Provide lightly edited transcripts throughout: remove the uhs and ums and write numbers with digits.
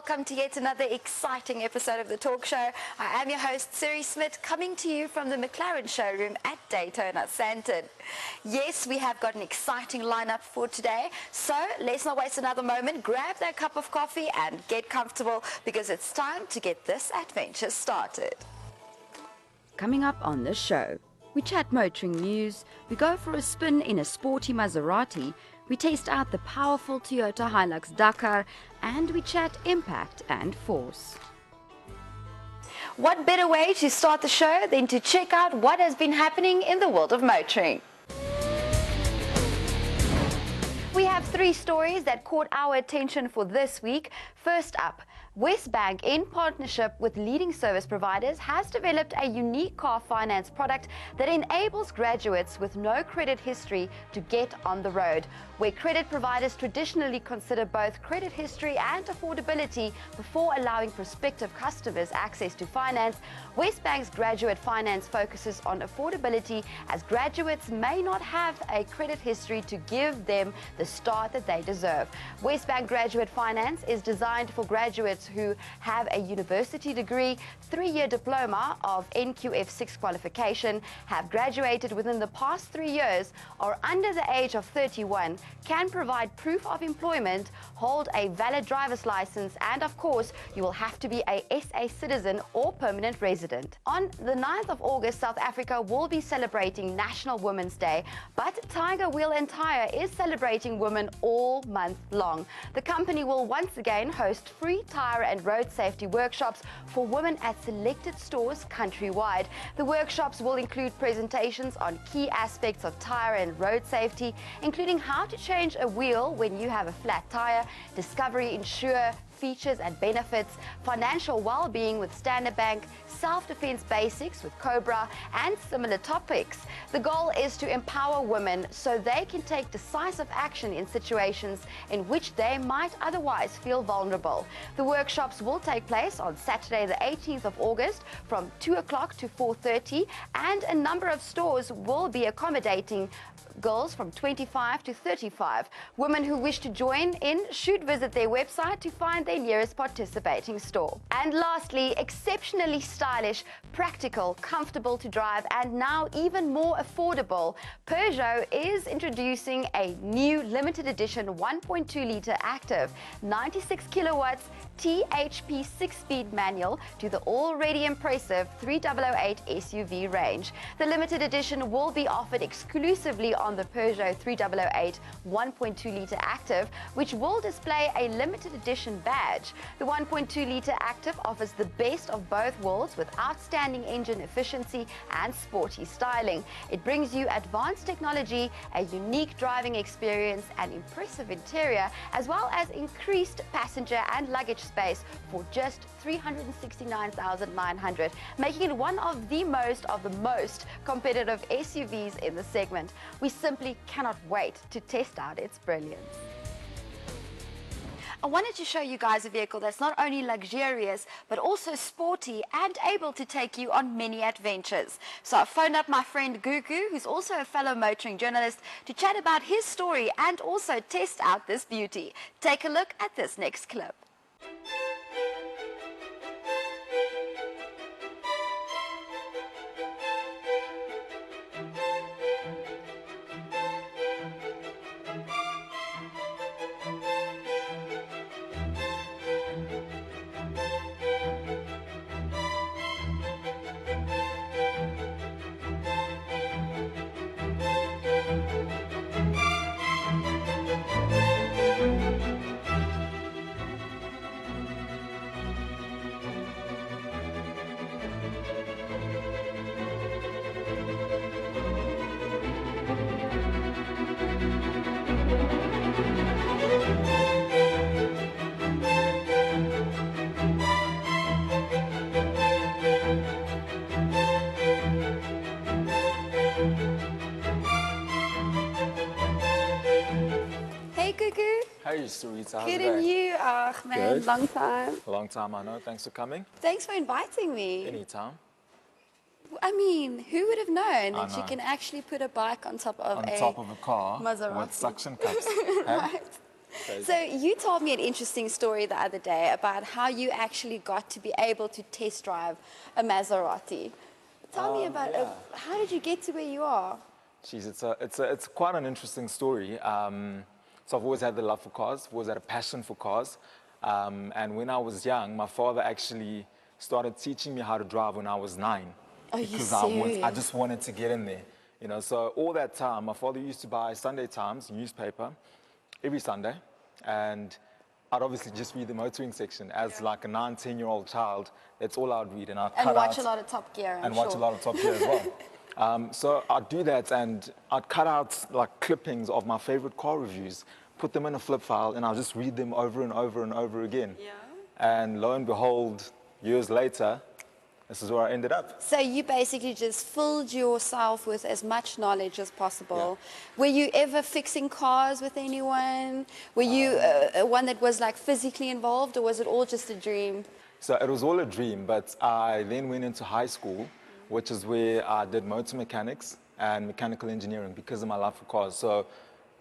welcome to yet another exciting episode of the talk show. I am your host, Siri Smith, coming to you from the McLaren showroom at Daytona Santon. Yes, we have got an exciting lineup for today, so let's not waste another moment. Grab that cup of coffee and get comfortable because it's time to get this adventure started. Coming up on this show, we chat motoring news, we go for a spin in a sporty Maserati, we taste out the powerful Toyota Hilux Dakar, and we chat impact and force. What better way to start the show than to check out what has been happening in the world of motoring? We have three stories that caught our attention for this week. First up, Westbank, in partnership with leading service providers, has developed a unique car finance product that enables graduates with no credit history to get on the road. Where credit providers traditionally consider both credit history and affordability before allowing prospective customers access to finance, Westbank's graduate finance focuses on affordability, as graduates may not have a credit history to give them the start that they deserve. Westbank Graduate Finance is designed for graduates who have a university degree, 3-year diploma of NQF6 qualification, have graduated within the past 3 years, are under the age of 31, can provide proof of employment, hold a valid driver's license, and of course, you will have to be a SA citizen or permanent resident. On the 9th of August, South Africa will be celebrating National Women's Day, but Tiger Wheel and Tire is celebrating women all month long. The company will once again host free tire and road safety workshops for women at selected stores countrywide. The workshops will include presentations on key aspects of tire and road safety, including how to change a wheel when you have a flat tire, Discovery Insure features and benefits, financial well-being with Standard Bank, self-defense basics with Cobra, and similar topics. The goal is to empower women so they can take decisive action in situations in which they might otherwise feel vulnerable. The workshops will take place on Saturday the 18th of August from 2 o'clock to 4:30, and a number of stores will be accommodating girls from 25 to 35. Women who wish to join in should visit their website to find their nearest participating store. And lastly, exceptionally stylish, practical, comfortable to drive, and now even more affordable, Peugeot is introducing a new limited edition 1.2-litre active 96 kilowatts THP 6-speed manual to the already impressive 3008 SUV range. The limited edition will be offered exclusively on the Peugeot 3008 1.2-litre active, which will display a limited edition badge. The 1.2-litre active offers the best of both worlds with outstanding engine efficiency and sporty styling. It brings you advanced technology, a unique driving experience, an impressive interior, as well as increased passenger and luggage space for just $369,900, making it one of the most competitive SUVs in the segment. We simply cannot wait to test out its brilliance. I wanted to show you guys a vehicle that's not only luxurious, but also sporty and able to take you on many adventures. So I phoned up my friend Gugu, who's also a fellow motoring journalist, to chat about his story and also test out this beauty. Take a look at this next clip. Hey, Sarita. Good and you? Oh, man, Good. long time. Long time, I know. Thanks for coming. Thanks for inviting me. Anytime. I mean, who would have known that you know. can actually put a bike on top of On top of a car Maserati with suction cups. Right. Crazy. So you told me an interesting story the other day about how you actually got to be able to test drive a Maserati. Tell me about how did you get to where you are? Jeez, it's quite an interesting story. So I've always had the love for cars, always had a passion for cars. And when I was young, my father actually started teaching me how to drive when I was 9. Are you Because serious? I just wanted to get in there. You know, so all that time, my father used to buy Sunday Times newspaper every Sunday. And I'd obviously just read the motoring section. As like a 9, 10-year-old child, that's all I'd read. And I'd And cut watch out, a lot of Top Gear, I'm and sure. watch a lot of Top Gear as well. So I'd do that, and I'd cut out like clippings of my favorite car reviews, put them in a flip file, and I'll just read them over and over and over again. Yeah. And lo and behold, years later, this is where I ended up. So you basically just filled yourself with as much knowledge as possible. Were you ever fixing cars with anyone? Were you one that was like physically involved, or was it all just a dream? So it was all a dream, but I then went into high school, which is where I did motor mechanics and mechanical engineering because of my love for cars. So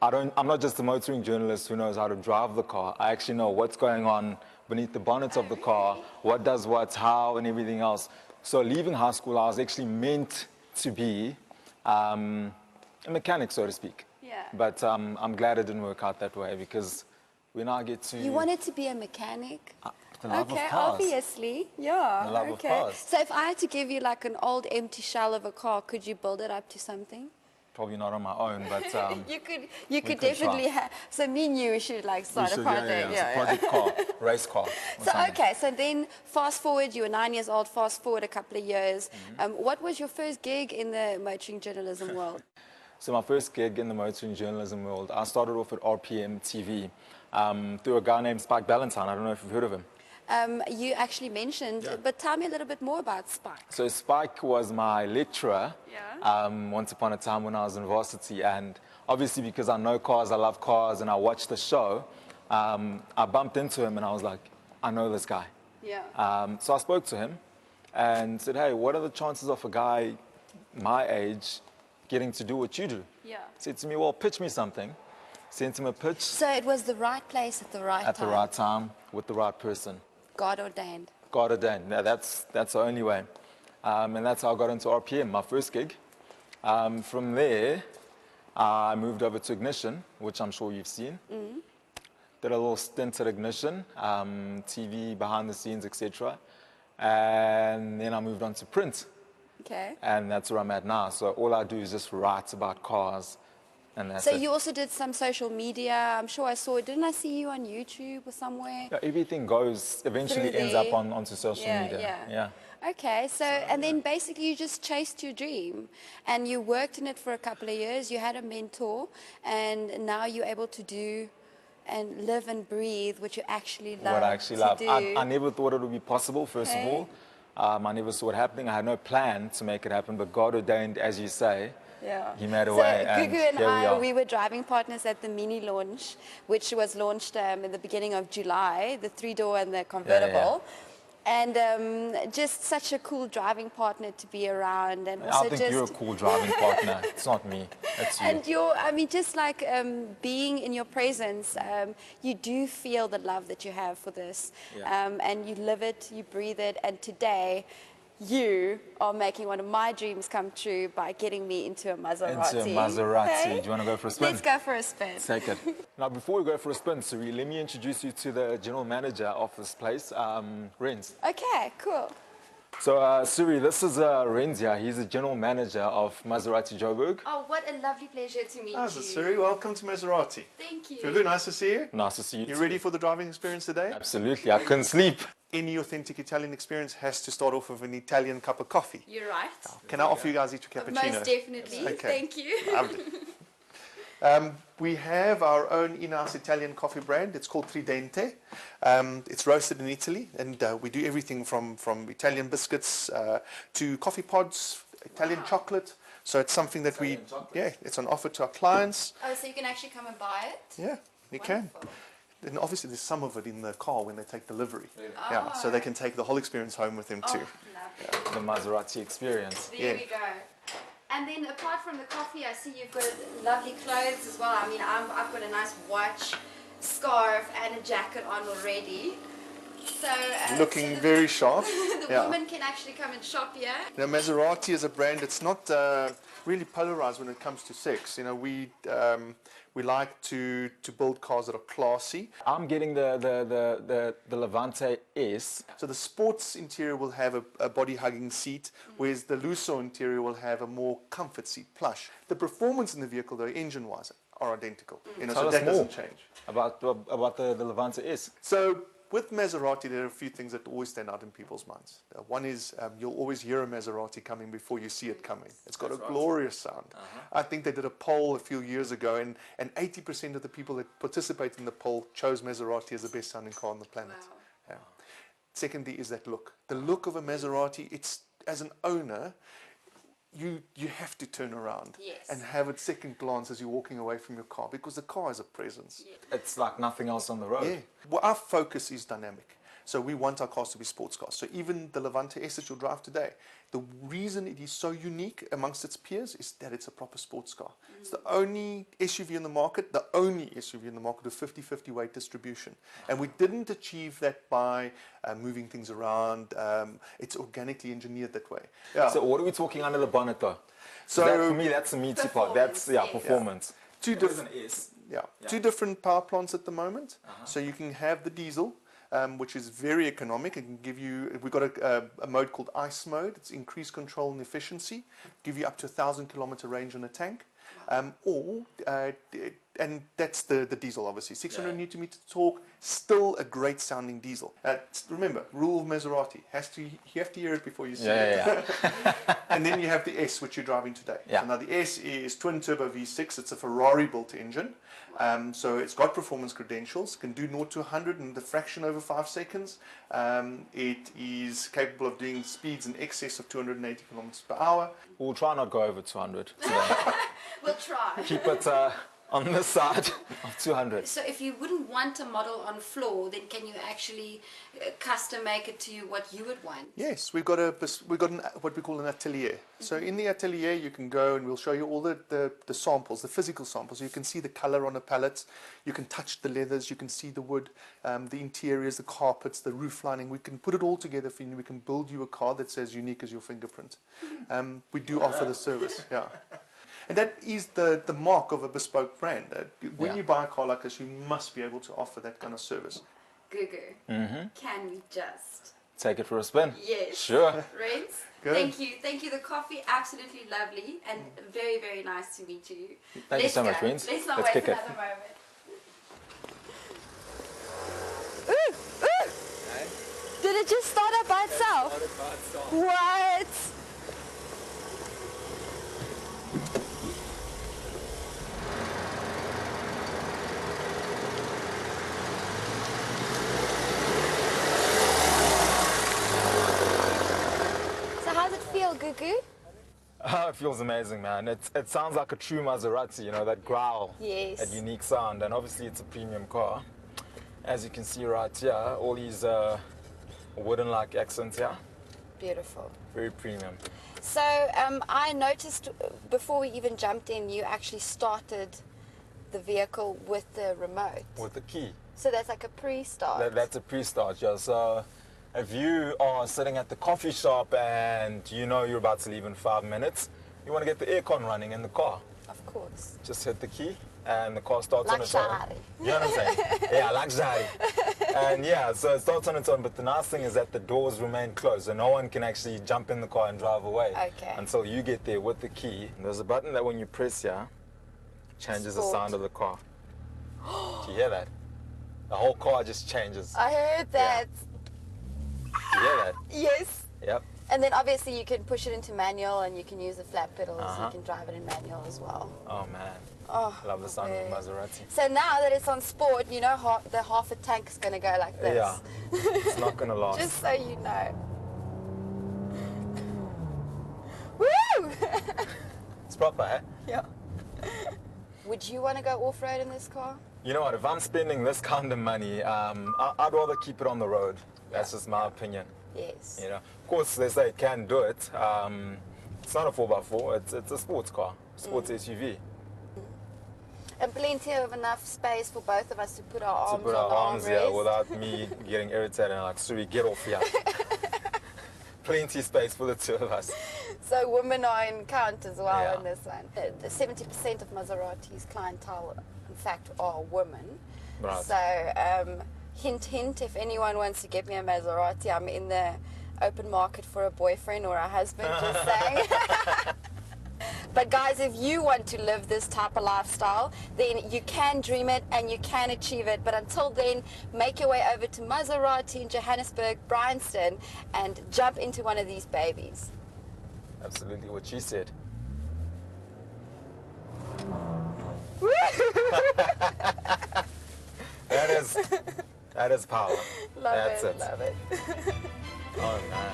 I'm not just a motoring journalist who knows how to drive the car. I actually know what's going on beneath the bonnet of the car, what does what, how, and everything else. So leaving high school, I was actually meant to be a mechanic, so to speak. Yeah. But I'm glad it didn't work out that way, because when I get to... You wanted to be a mechanic? the love Okay, of cars. obviously, yeah. The love of okay. cars. So if I had to give you like an old empty shell of a car, could you build it up to something? Probably not on my own, but You could could definitely try. have. So me and you we should like start a project. It's a project car, race car. or So something. okay, so then fast forward, you were 9 years old. Fast forward a couple of years. What was your first gig in the motoring journalism world? So my first gig in the motoring journalism world, I started off at RPM TV through a guy named Spike Ballantyne. I don't know if you've heard of him. You actually mentioned, but tell me a little bit more about Spike. So Spike was my lecturer once upon a time when I was in varsity, and obviously because I know cars, I love cars, and I watched the show, I bumped into him and I was like, I know this guy. Yeah. So I spoke to him and said, hey, what are the chances of a guy my age getting to do what you do? Yeah. Said to me, well, pitch me something. Sent him a pitch So it was the right place at the right time. at the right time with the right person. God ordained. God ordained. Now that's the only way. And that's how I got into RPM, my first gig. From there, I moved over to Ignition, which I'm sure you've seen. Did a little stint at Ignition, TV, behind the scenes, etc. And then I moved on to print. Okay. And that's where I'm at now. So all I do is just write about cars. And that's So it. you also did some social media. I'm sure I saw it. Didn't I see you on YouTube or somewhere? Yeah, everything goes, eventually Through ends there. up onto social media. Yeah. Okay, so, and then basically you just chased your dream and you worked in it for a couple of years. You had a mentor and now you're able to do and live and breathe what you actually love What I actually to love. do. I never thought it would be possible, first of Okay. all. I never saw it happening. I had no plan to make it happen, but God ordained, as you say. Yeah. He made a So way, and Gugu and here we I, are. we were driving partners at the mini launch, which was launched in the beginning of July, the 3-door and the convertible. And just such a cool driving partner to be around, and also I think just you're a cool driving partner. It's not me. It's you. and I mean, just like being in your presence, you do feel the love that you have for this, and you live it, you breathe it, and today. You are making one of my dreams come true by getting me into a Maserati. Into a Maserati. Okay? Do you want to go for a spin? Let's go for a spin. Take it. Now, before we go for a spin, Suri, let me introduce you to the general manager of this place, Renz. Okay, cool. So, Suri, this is Renz here. He's the general manager of Maserati Joburg. Oh, what a lovely pleasure to meet Hi, you. Suri. Welcome to Maserati. Thank you. Lulu, nice to see you. Nice to see you. You ready for the driving experience today? Absolutely. I couldn't sleep. Any authentic Italian experience has to start off with an Italian cup of coffee. You're right. Can I offer you guys each a cappuccino? Most definitely. Okay. Thank you. Lovely. We have our own in-house Italian coffee brand. It's called Tridente. It's roasted in Italy, and we do everything from Italian biscuits to coffee pods, Italian chocolate. So it's something that it's on offer to our clients. Oh, so you can actually come and buy it? Yeah, you can. Wonderful. And obviously there's some of it in the car when they take delivery. Yeah, so they can take the whole experience home with them too. Lovely. The Maserati experience. There we go. And then apart from the coffee, I see you've got lovely clothes as well. I mean, I've got a nice watch. scarf and a jacket on already. So Looking very sharp. the Yeah. women can actually come and shop here. You know, Maserati is a brand that's not really polarized when it comes to sex. You know, we like to build cars that are classy. I'm getting the Levante S. So the sports interior will have a body hugging seat, whereas the Lusso interior will have a more comfort seat, plush. The performance in the vehicle, though, engine-wise, are identical. You know, Tell so us that more doesn't change. about the Levante S. So with Maserati, there are a few things that always stand out in people's minds. One is you'll always hear a Maserati coming before you see it coming. It's got a glorious sound. I think they did a poll a few years ago, and 80% of the people that participated in the poll chose Maserati as the best sounding car on the planet. Wow. Yeah. Secondly is that look. The look of a Maserati, it's, as an owner, you have to turn around and have a second glance as you're walking away from your car, because the car is a presence. It's like nothing else on the road. Yeah. Well, our focus is dynamic. So we want our cars to be sports cars. So even the Levante S that you'll drive today, the reason it is so unique amongst its peers is that it's a proper sports car. It's the only SUV in the market, with 50-50 weight distribution. And we didn't achieve that by moving things around. It's organically engineered that way. Yeah. So what are we talking under the bonnet though? So That, for me, that's the meaty part. That's performance. two different S. two different power plants at the moment. So you can have the diesel, which is very economic. It can give you, we've got a mode called ICE mode. It's increased control and efficiency. Give you up to 1,000 kilometer range on a tank. And that's the diesel, obviously. 600 Newton meter torque, still a great sounding diesel. Remember, rule of Maserati, you have to hear it before you see it. And then you have the S, which you're driving today. So now the S is twin turbo V6. It's a Ferrari built engine. So it's got performance credentials, can do 0 to 100 in the fraction over 5 seconds. It is capable of doing speeds in excess of 280 kilometers per hour. We'll try not go over 200 today. We'll try. Keep it on the side of 200. So if you wouldn't want a model on floor, then can you actually custom make it to what you would want? Yes, we've got what we call an atelier. So in the atelier you can go and we'll show you all the samples, the physical samples. You can see the color on the pallets, you can touch the leathers, you can see the wood, the interiors, the carpets, the roof lining. We can put it all together for you. We can build you a car that's as unique as your fingerprint. We do offer the service, And that is the mark of a bespoke brand. When you buy a car like this, you must be able to offer that kind of service. Gugu, can we just take it for a spin? Yes. Sure. Rens, Good. thank you. The coffee, absolutely lovely and very, very nice to meet you. Thank you so much, Rens. Let's not Let's wait kick it. another moment. Did it just start up by itself? What? So how's it feel, Gugu? Oh, it feels amazing, man. It sounds like a true Maserati, you know, that growl, Yes. that unique sound, and obviously it's a premium car. As you can see right here, all these wooden-like accents here, Beautiful. very premium. So I noticed before we even jumped in, you actually started the vehicle with the remote. With the key. So that's like a pre-start. That's a pre-start, yeah. So if you are sitting at the coffee shop and you know you're about to leave in 5 minutes, you want to get the aircon running in the car. Of course. Just hit the key and the car starts on its own. Luxury. You know what I'm saying? Yeah, luxury. And yeah, so it starts on its own, but the nice thing is that the doors remain closed, so no one can actually jump in the car and drive away until you get there with the key. And there's a button that when you press here, changes the sound of the car. Do you hear that? The whole car just changes. I heard that. Do you hear that? Yes. Yep. And then obviously you can push it into manual and you can use the flat pedals. You can drive it in manual as well. Oh man. Oh, I love the sound of the Maserati. So now that it's on sport, you know the half a tank is going to go like this. Yeah. It's not going to last. Just so you know. Woo! It's proper, eh? Yeah. Would you want to go off-road in this car? You know what, if I'm spending this kind of money, I'd rather keep it on the road. That's just my opinion. Yes. You know, of course, they say it can do it. It's not a 4x4, it's a sports car, sports SUV. And plenty of enough space for both of us to put our To arms put on our the arms here armrest. without me getting irritated and like, should we get off here? Plenty space for the two of us. So women are in count as well Yeah. in this one. The 70% of Maserati's clientele, in fact, are women. Right. So hint, hint, if anyone wants to get me a Maserati, I'm in the open market for a boyfriend or a husband, just saying. But guys, if you want to live this type of lifestyle, then you can dream it and you can achieve it. But until then, make your way over to Maserati in Johannesburg, Bryanston, and jump into one of these babies. Absolutely what she said. That is power. That's it. Love it. Oh man.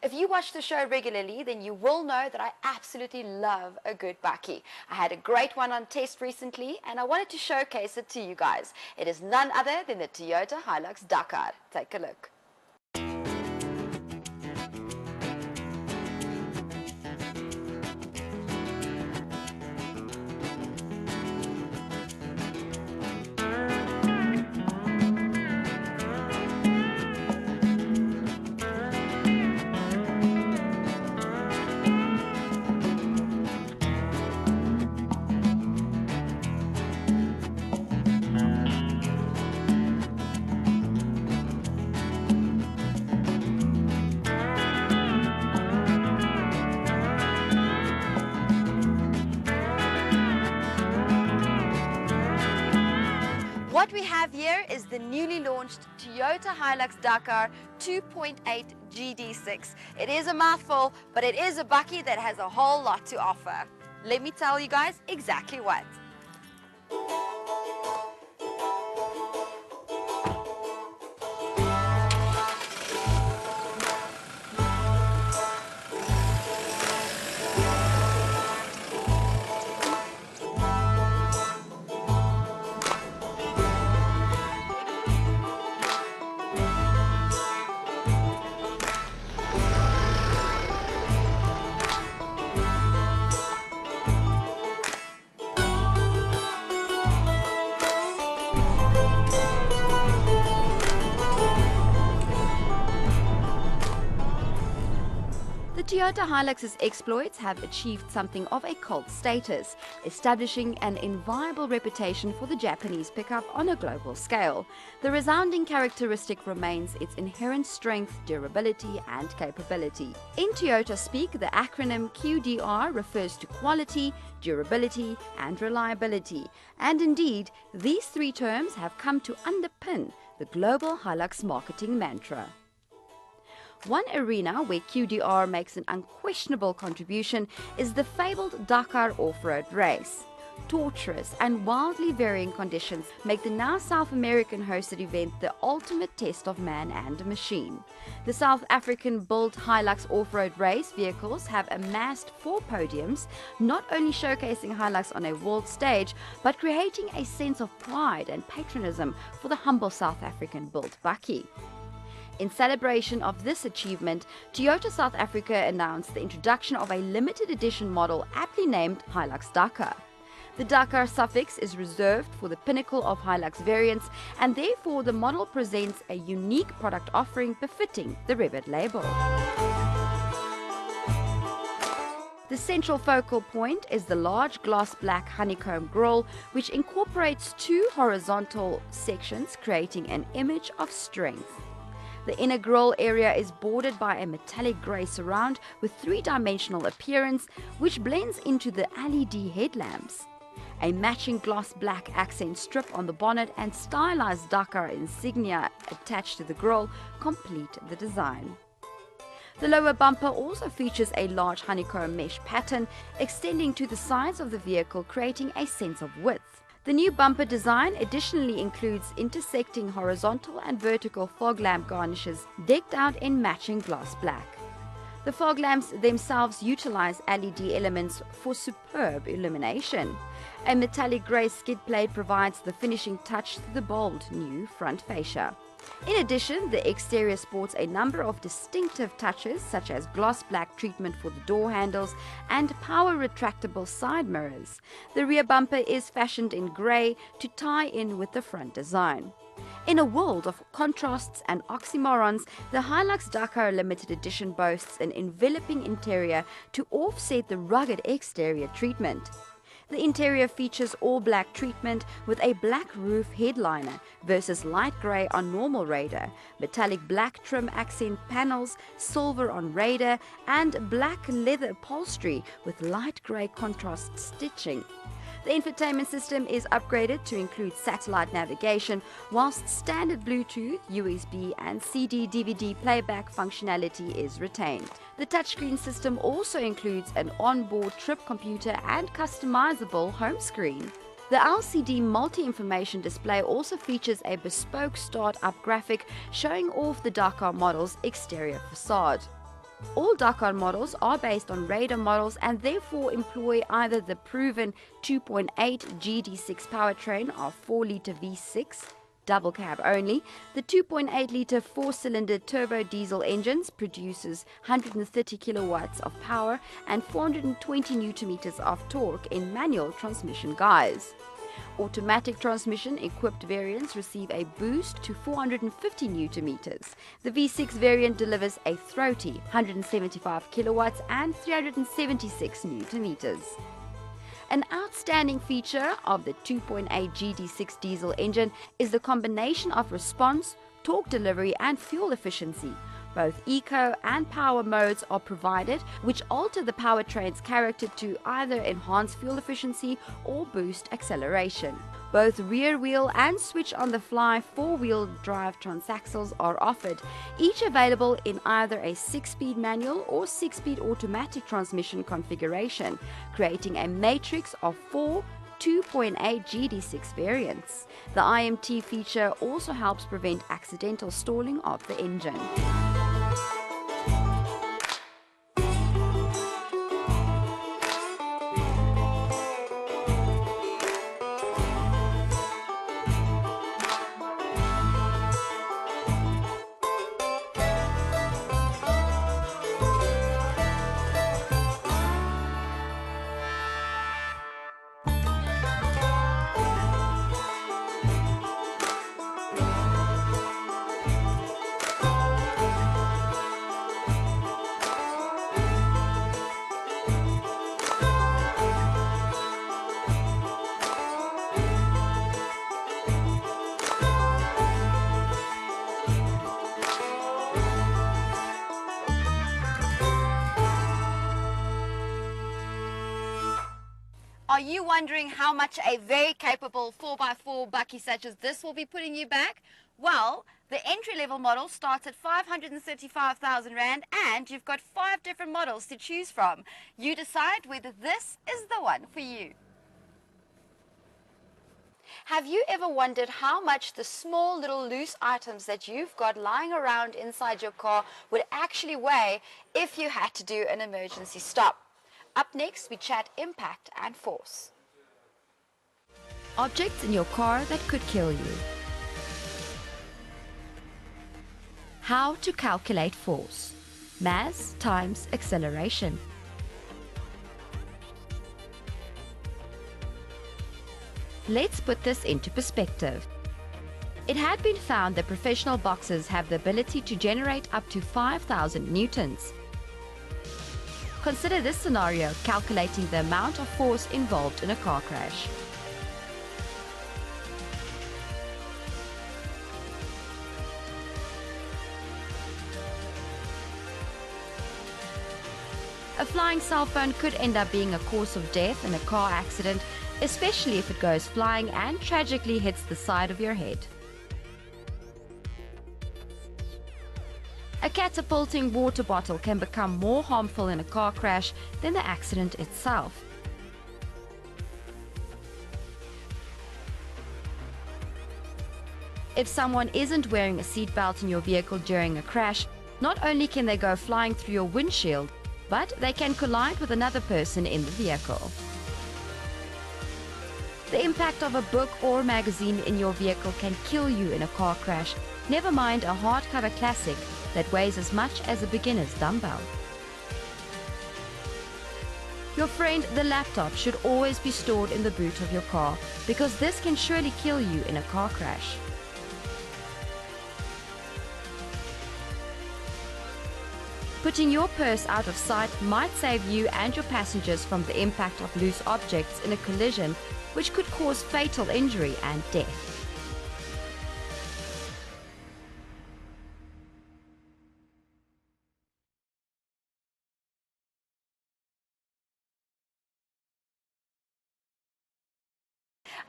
If you watch the show regularly, then you will know that I absolutely love a good bakkie. I had a great one on test recently, and I wanted to showcase it to you guys. It is none other than the Toyota Hilux Dakar. Take a look. What we have here is the newly launched Toyota Hilux Dakar 2.8 GD6. It is a mouthful, but it is a bakkie that has a whole lot to offer. Let me tell you guys exactly what. The Toyota Hilux's exploits have achieved something of a cult status, establishing an enviable reputation for the Japanese pickup on a global scale. The resounding characteristic remains its inherent strength, durability and capability. In Toyota speak, the acronym QDR refers to quality, durability and reliability. And indeed, these three terms have come to underpin the global Hilux marketing mantra. One arena where QDR makes an unquestionable contribution is the fabled Dakar off-road race. Torturous and wildly varying conditions make the now South American hosted event the ultimate test of man and machine. The South African-built Hilux off-road race vehicles have amassed 4 podiums, not only showcasing Hilux on a world stage, but creating a sense of pride and patriotism for the humble South African-built bakkie. In celebration of this achievement, Toyota South Africa announced the introduction of a limited edition model aptly named Hilux Dakar. The Dakar suffix is reserved for the pinnacle of Hilux variants, and therefore the model presents a unique product offering befitting the Revit label. The central focal point is the large glass black honeycomb grille, which incorporates 2 horizontal sections, creating an image of strength. The inner grille area is bordered by a metallic grey surround with 3-dimensional appearance, which blends into the LED headlamps. A matching gloss black accent strip on the bonnet and stylized Dakar insignia attached to the grille complete the design. The lower bumper also features a large honeycomb mesh pattern extending to the sides of the vehicle, creating a sense of width. The new bumper design additionally includes intersecting horizontal and vertical fog lamp garnishes decked out in matching gloss black. The fog lamps themselves utilize LED elements for superb illumination. A metallic grey skid plate provides the finishing touch to the bold new front fascia. In addition, the exterior sports a number of distinctive touches such as gloss black treatment for the door handles and power retractable side mirrors. The rear bumper is fashioned in grey to tie in with the front design. In a world of contrasts and oxymorons, the Hilux Dakar Limited Edition boasts an enveloping interior to offset the rugged exterior treatment. The interior features all-black treatment with a black roof headliner versus light grey on normal Raider, metallic black trim accent panels, silver on Raider, and black leather upholstery with light grey contrast stitching. The infotainment system is upgraded to include satellite navigation, whilst standard Bluetooth, USB and CD/DVD playback functionality is retained. The touchscreen system also includes an onboard trip computer and customizable home screen. The LCD multi-information display also features a bespoke start-up graphic showing off the Dakar model's exterior facade. All Dakar models are based on Raider models and therefore employ either the proven 2.8 GD6 powertrain of 4-litre V6, double cab only. The 2.8-litre 4-cylinder turbo diesel engines produces 130 kilowatts of power and 420 newton-meters of torque in manual transmission guise. Automatic transmission equipped variants receive a boost to 450 newton-meters. The V6 variant delivers a throaty 175 kilowatts and 376 newton-meters. An outstanding feature of the 2.8 GD6 diesel engine is the combination of response, torque delivery and fuel efficiency. Both eco and power modes are provided, which alter the powertrain's character to either enhance fuel efficiency or boost acceleration. Both rear-wheel and switch-on-the-fly four-wheel drive transaxles are offered, each available in either a 6-speed manual or 6-speed automatic transmission configuration, creating a matrix of 4 2.8 GD6 variants. The IMT feature also helps prevent accidental stalling of the engine. Are you wondering how much a very capable 4x4 bakkie such as this will be putting you back? Well, the entry-level model starts at 535,000 Rand and you've got 5 different models to choose from. You decide whether this is the one for you. Have you ever wondered how much the small little loose items that you've got lying around inside your car would actually weigh if you had to do an emergency stop? Up next, we chat impact and force. Objects in your car that could kill you. How to calculate force. Mass times acceleration. Let's put this into perspective. It had been found that professional boxers have the ability to generate up to 5,000 newtons. Consider this scenario, calculating the amount of force involved in a car crash. A flying cell phone could end up being a cause of death in a car accident, especially if it goes flying and tragically hits the side of your head. A catapulting water bottle can become more harmful in a car crash than the accident itself. If someone isn't wearing a seatbelt in your vehicle during a crash, not only can they go flying through your windshield, but they can collide with another person in the vehicle. The impact of a book or magazine in your vehicle can kill you in a car crash, never mind a hardcover classic that weighs as much as a beginner's dumbbell. Your friend, the laptop, should always be stored in the boot of your car, because this can surely kill you in a car crash. Putting your purse out of sight might save you and your passengers from the impact of loose objects in a collision, which could cause fatal injury and death.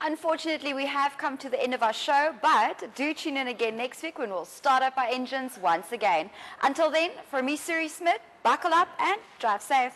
Unfortunately, we have come to the end of our show, but do tune in again next week when we'll start up our engines once again. Until then, from me, Suri Smith, buckle up and drive safe.